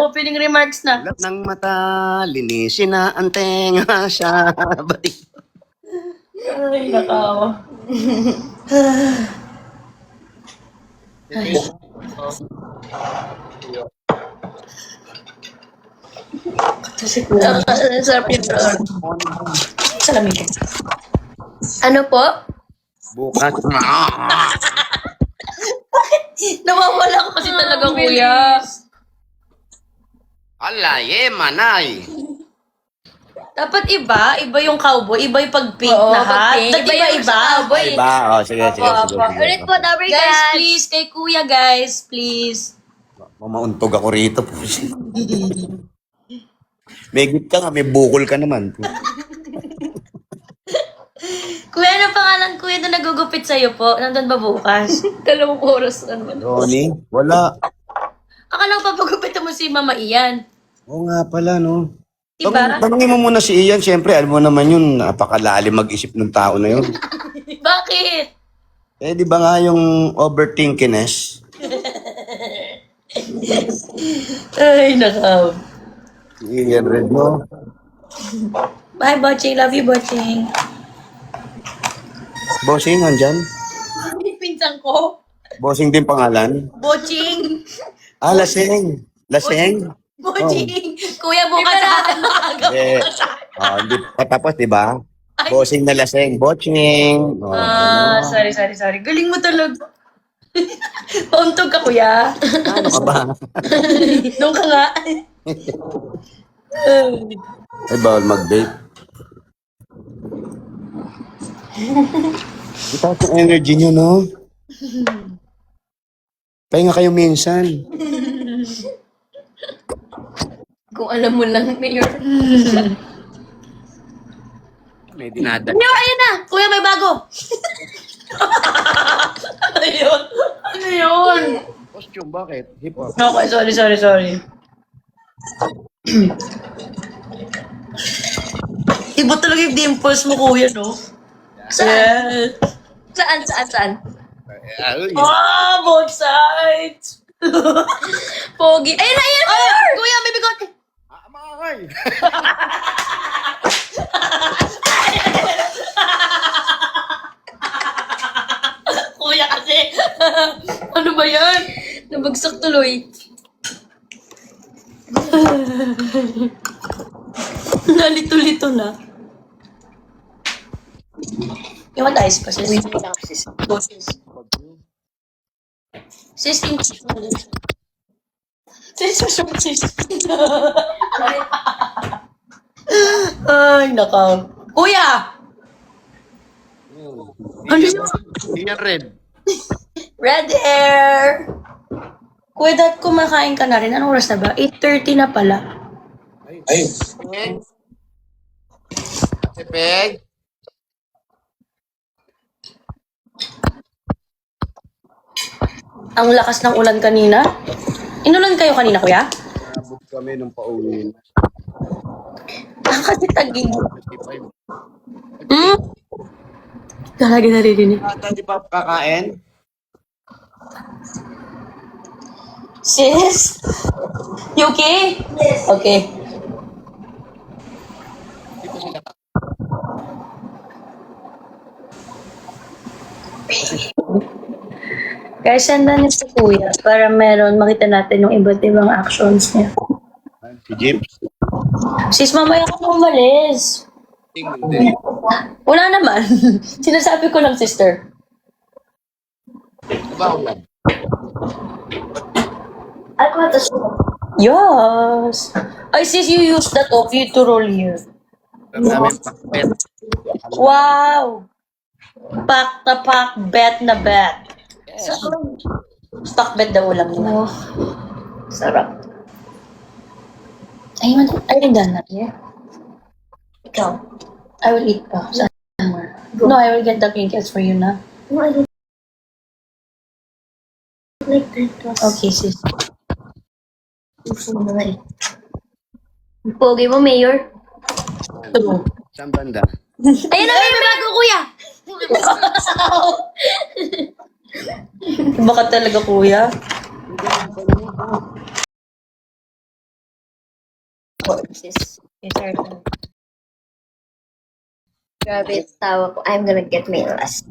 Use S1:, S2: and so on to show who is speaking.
S1: Opening remarks na.
S2: Lahat ng mata, linisin na ang tenga siya.
S1: Ay, nakawa. Sarap yung salamin ka. Ano po?
S2: Bukas.
S1: Nawawala ko kasi talaga, kuya.
S2: Alay, manay.
S1: Dapat iba yung cowboy, iba yung pag-pink
S3: Oo,
S1: na hat.
S3: pag-pink.
S1: Dapat
S3: Iba yung
S1: iba.
S3: sa cowboy.
S2: Iba, oh, sige.
S3: Ulit po, Dabber
S1: Guys,
S3: Guys.
S1: please, kay kuya, guys, please.
S2: Mamauntog ako rito. May gift ka nga, may bukol ka naman.
S1: Kuya, ano pangalan kuya na nagugupit sa'yo po? Nandun ba bukas?
S3: 2 oras na naman.
S2: Ronnie, wala.
S1: Akala ko papagupit mo si Mama Ian.
S2: Oo nga pala, no.
S1: Diba?
S2: Tanungin mo muna si Ian. Siyempre, alam mo naman yun, napakalalim mag-isip ng tao na yun.
S1: Bakit?
S2: Eh, di ba nga yung overthinkiness?
S1: Ay, nakaw.
S2: Si Ian Red, no?
S1: Bye, Boching. Love you, Boching.
S2: Bossing, nandyan?
S1: Pinsan ko.
S2: Bossing din pangalan?
S1: Boching.
S2: Ah, Laseng. Laseng?
S1: Boching. Kuya, bukas sa maaga.
S2: Eh, hindi pa tapos, di ba? Bossing na Laseng. Boching. Oh,
S1: Sorry. Galing mo talaga. Pauntog ka, kuya.
S2: ano ka ba?
S1: Doon ka nga.
S2: Ay, bawal mag-vape. Itaas yung energy nyo, no? Pahinga kayo minsan.
S3: Kung alam mo lang, Mayor.
S2: May dinada.
S1: Ayun na. Kuya, may bago. Ano yun? Ano yun?
S2: Costume, bakit? Hip-hop.
S1: Okay, sorry. Iba talaga yung dimples mo, kuya, no?
S3: Saan?
S1: Yes.
S3: Saan?
S1: Both sides.
S3: Pogi. Ayun na, ayun!
S1: Ay, kuya, may bigote.
S2: Makay!
S1: Kuya kasi. Ano ba yan?
S3: Nabagsak tuloy.
S1: Nalito-lito na. You want ice pa, sis? Go, sis. Sis, sis. Ay, nakaw. Kuya! Ano yun?
S2: Ian Red.
S1: Red hair! Kuya, dahil kumakain ka na rin. Anong oras na ba? 8:30 na pala.
S2: Ay. Peg.
S1: Ang lakas ng ulan kanina. Inulan kayo kanina, kuya?
S2: Nabot kami nung pauwi.
S1: Kasi tagig. Hmm? Talaga naririnig.
S2: Ata, di pa kakain?
S1: Sis? You okay? Yes. Okay. Guys, sanda niyo si Kuya para meron makita natin yung iba't ibang actions niya.
S2: Si Jeep?
S1: Sis, mamaya ka umalis.
S2: Hindi.
S1: Wala naman. Sinasabi ko lang, sister.
S2: Diba ulan?
S1: Yes. Ay, sis, you use that of you to roll here.
S2: Alam namin pakpet.
S1: Wow! Pack na pack, bet na bet. Stock bet daw ulam nila. Sarap. Ay, are you done not yet? Ikaw? I will eat pa. Somewhere. No, I will get the trinkets for you na.
S3: No, I don't like that.
S1: Okay, sis.
S3: Gusto mo na eh. Pogi mo, Mayor.
S2: Saan banda?
S1: Ayun na, may bago, kuya! Baka talaga, kuya.
S3: sis.
S1: It's our turn.
S3: Grabe, tawa ko. I'm gonna get my last.